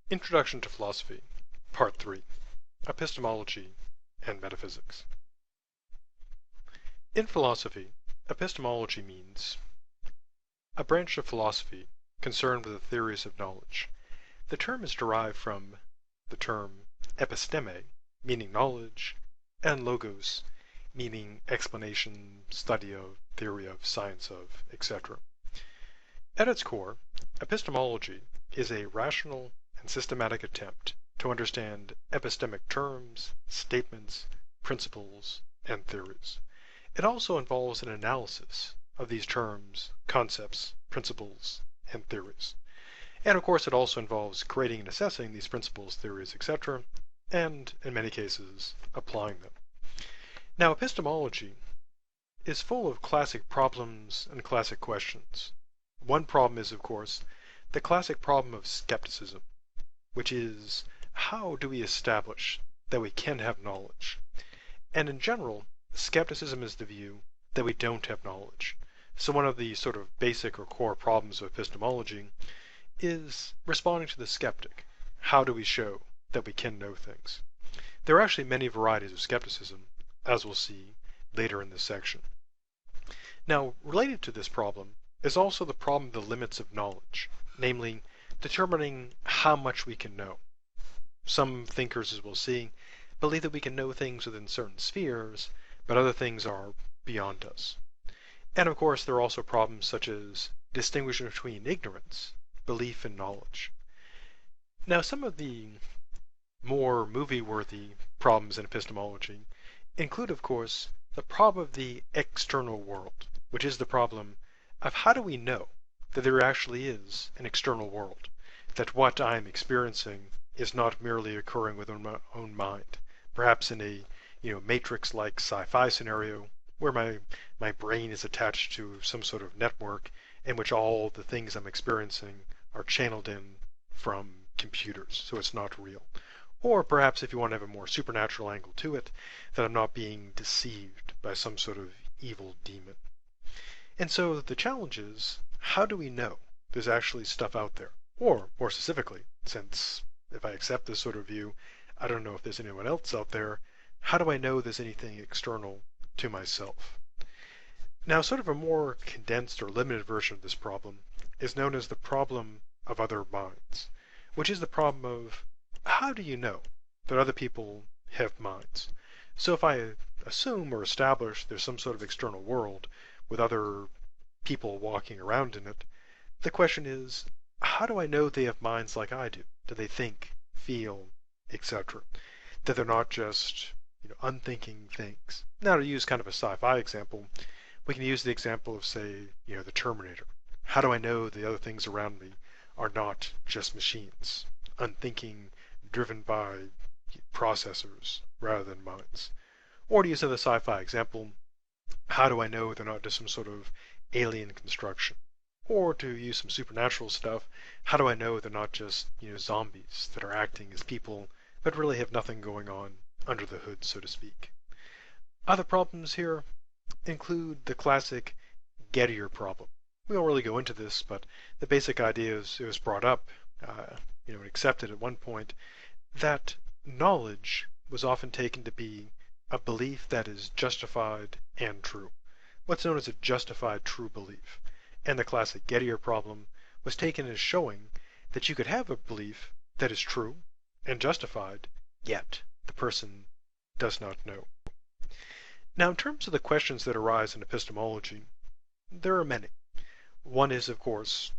Introduction to Philosophy, Part 3, Epistemology and Metaphysics. In philosophy, epistemology means a branch of philosophy concerned with the theories of knowledge. The term is derived from the term episteme, meaning knowledge, and logos, meaning explanation, study of, theory of, science of, etc. At its core, epistemology is a rational and systematic attempt to understand epistemic terms, statements, principles, and theories. It also involves an analysis of these terms, concepts, principles, and theories. And of course it also involves creating and assessing these principles, theories, etc., and in many cases applying them. Now epistemology is full of classic problems and classic questions. One problem is, of course, the classic problem of skepticism, which is, how do we establish that we can have knowledge? And in general, skepticism is the view that we don't have knowledge. So one of the sort of basic or core problems of epistemology is responding to the skeptic. How do we show that we can know things? There are actually many varieties of skepticism, as we'll see later in this section. Now, related to this problem is also the problem of the limits of knowledge, namely determining how much we can know. Some thinkers, as we'll see, believe that we can know things within certain spheres, but other things are beyond us. And of course there are also problems such as distinguishing between ignorance, belief, and knowledge. Now some of the more movie-worthy problems in epistemology include, of course, the problem of the external world, which is the problem of how do we know that there actually is an external world, that what I'm experiencing is not merely occurring within my own mind, perhaps in a matrix-like sci-fi scenario where my brain is attached to some sort of network in which all the things I'm experiencing are channeled in from computers, so it's not real. Or perhaps if you want to have a more supernatural angle to it, that I'm not being deceived by some sort of evil demon. And so the challenge is, how do we know there's actually stuff out there? Or, more specifically, since if I accept this sort of view, I don't know if there's anyone else out there, how do I know there's anything external to myself? Now, sort of a more condensed or limited version of this problem is known as the problem of other minds, which is the problem of how do you know that other people have minds? So if I assume or establish there's some sort of external world with other people walking around in it, the question is, how do I know they have minds like I do? Do they think, feel, etc.? That they're not just unthinking things. Now to use kind of a sci-fi example, we can use the example of, say, the Terminator. How do I know the other things around me are not just machines, unthinking, driven by processors rather than minds? Or to use another sci-fi example, how do I know they're not just some sort of alien construction? Or to use some supernatural stuff, how do I know they're not just zombies that are acting as people but really have nothing going on under the hood, so to speak? Other problems here include the classic Gettier problem. We won't really go into this, but the basic idea is it was brought up, and accepted at one point, that knowledge was often taken to be a belief that is justified and true. What's known as a justified true belief. And the classic Gettier problem was taken as showing that you could have a belief that is true and justified, yet the person does not know. Now in terms of the questions that arise in epistemology, there are many. One is, of course,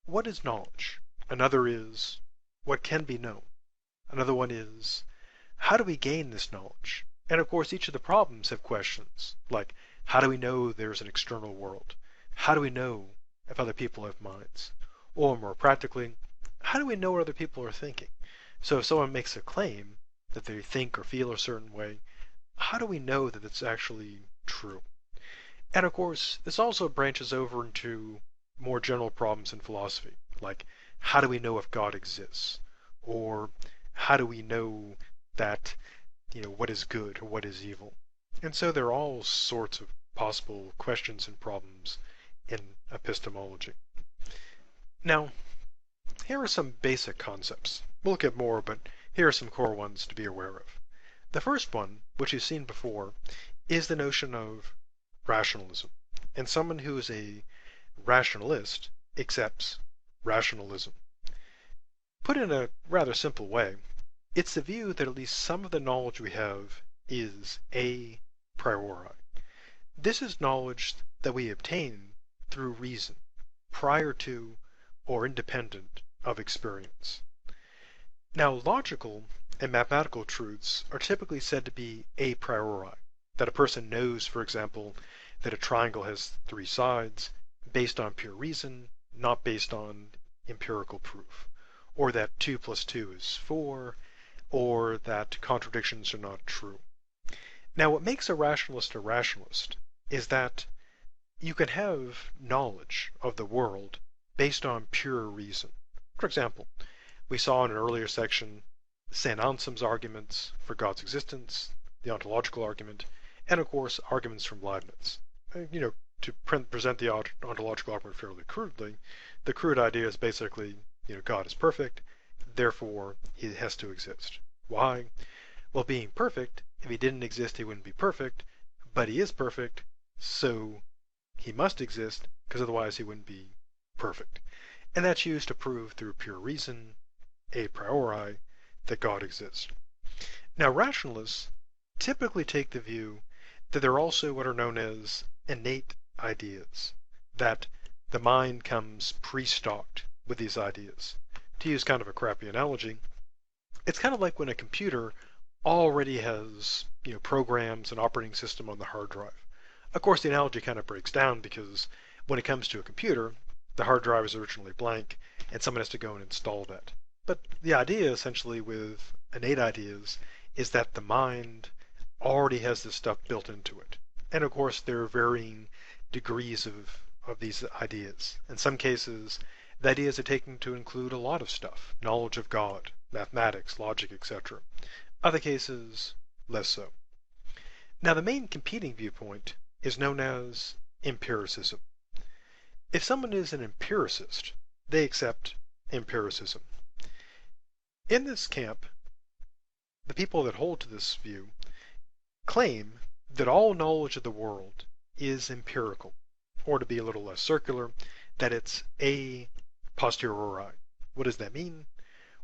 what is knowledge? Another is, what can be known? Another one is, how do we gain this knowledge? And of course each of the problems have questions, like how do we know there's an external world? How do we know if other people have minds? Or more practically, how do we know what other people are thinking? So if someone makes a claim that they think or feel a certain way, how do we know that it's actually true? And of course, this also branches over into more general problems in philosophy, like how do we know if God exists? Or how do we know that, what is good or what is evil? And so there are all sorts of possible questions and problems in epistemology. Now, here are some basic concepts We'll look at more, but here are some core ones to be aware of. The first one, which you've seen before, is the notion of rationalism. And someone who is a rationalist accepts rationalism. Put in a rather simple way, it's the view that at least some of the knowledge we have is a priori. This is knowledge that we obtain through reason, prior to or independent of experience. Now, logical and mathematical truths are typically said to be a priori, that a person knows, for example, that a triangle has three sides based on pure reason, not based on empirical proof, or that 2 plus 2 is 4, or that contradictions are not true. Now, what makes a rationalist is that you can have knowledge of the world based on pure reason. For example, we saw in an earlier section St. Anselm's arguments for God's existence, the ontological argument, and of course arguments from Leibniz. To present the ontological argument fairly crudely, the crude idea is basically, God is perfect, therefore he has to exist. Why? Well, being perfect, if he didn't exist, he wouldn't be perfect, but he is perfect, so he must exist, because otherwise he wouldn't be perfect. And that's used to prove through pure reason, a priori, that God exists. Now, rationalists typically take the view that there are also what are known as innate ideas, that the mind comes pre-stocked with these ideas. To use kind of a crappy analogy, it's kind of like when a computer already has programs and operating system on the hard drive. Of course, the analogy kind of breaks down because when it comes to a computer, the hard drive is originally blank and someone has to go and install that. But the idea essentially with innate ideas is that the mind already has this stuff built into it. And of course, there are varying degrees of these ideas. In some cases, the ideas are taken to include a lot of stuff, knowledge of God, mathematics, logic, etc. Other cases, less so. Now, the main competing viewpoint is known as empiricism. If someone is an empiricist, they accept empiricism. In this camp, the people that hold to this view claim that all knowledge of the world is empirical, or to be a little less circular, that it's a posteriori. What does that mean?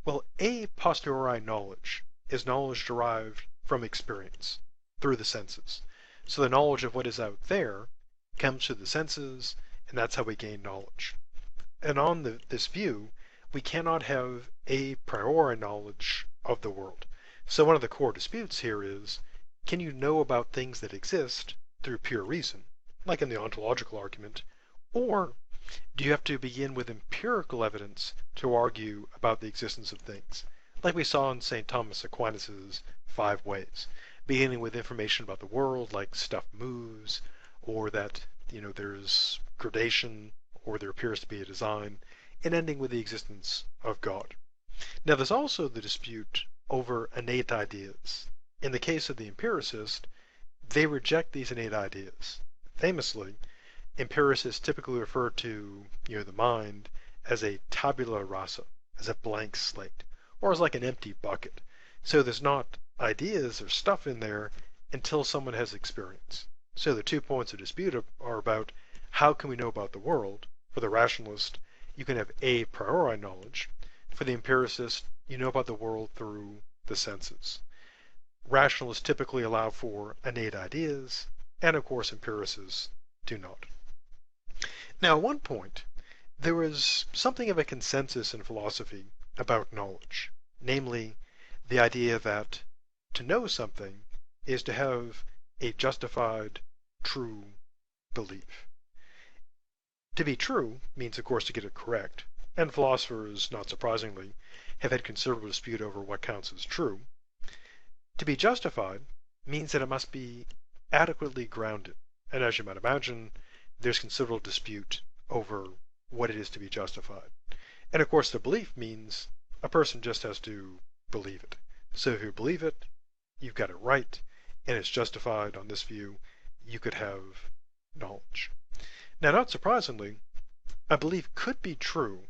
Well, a posteriori knowledge is knowledge derived from experience, through the senses. So the knowledge of what is out there comes through the senses, and that's how we gain knowledge. And on this view, we cannot have a priori knowledge of the world. So one of the core disputes here is, can you know about things that exist through pure reason, like in the ontological argument, or do you have to begin with empirical evidence to argue about the existence of things, like we saw in St. Thomas Aquinas' 5 ways, beginning with information about the world, like stuff moves, or that there's gradation, or there appears to be a design, and ending with the existence of God. Now, there's also the dispute over innate ideas. In the case of the empiricist, they reject these innate ideas. Famously, empiricists typically refer to the mind as a tabula rasa, as a blank slate, or as like an empty bucket. So there's not ideas or stuff in there until someone has experience. So the 2 points of dispute are about how can we know about the world. For the rationalist, you can have a priori knowledge. For the empiricist, you know about the world through the senses. Rationalists typically allow for innate ideas, and of course empiricists do not. Now, at one point, there was something of a consensus in philosophy about knowledge, namely the idea that to know something is to have a justified, true belief. To be true means, of course, to get it correct, and philosophers, not surprisingly, have had considerable dispute over what counts as true. To be justified means that it must be adequately grounded, and as you might imagine, there's considerable dispute over what it is to be justified. And of course, the belief means a person just has to believe it. So if you believe it, you've got it right, and it's justified on this view, you could have knowledge. Now, not surprisingly, a belief could be true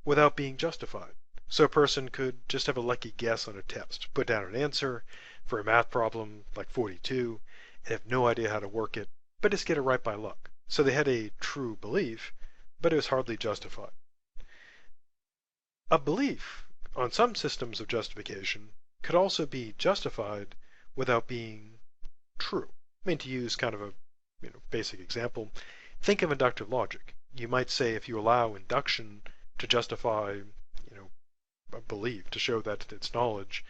without being justified. So a person could just have a lucky guess on a test, put down an answer for a math problem like 42, and have no idea how to work it, but just get it right by luck. So they had a true belief, but it was hardly justified. A belief on some systems of justification could also be justified without being true. I mean, to use kind of a basic example, think of inductive logic. You might say if you allow induction to justify a belief, to show that it's knowledge,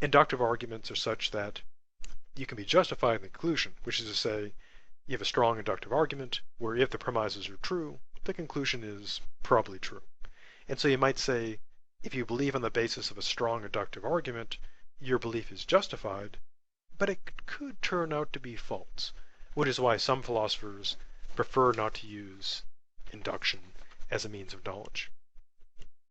inductive arguments are such that you can be justified in the conclusion, which is to say you have a strong inductive argument where if the premises are true, the conclusion is probably true. And so you might say if you believe on the basis of a strong inductive argument, your belief is justified, but it could turn out to be false, which is why some philosophers prefer not to use induction as a means of knowledge.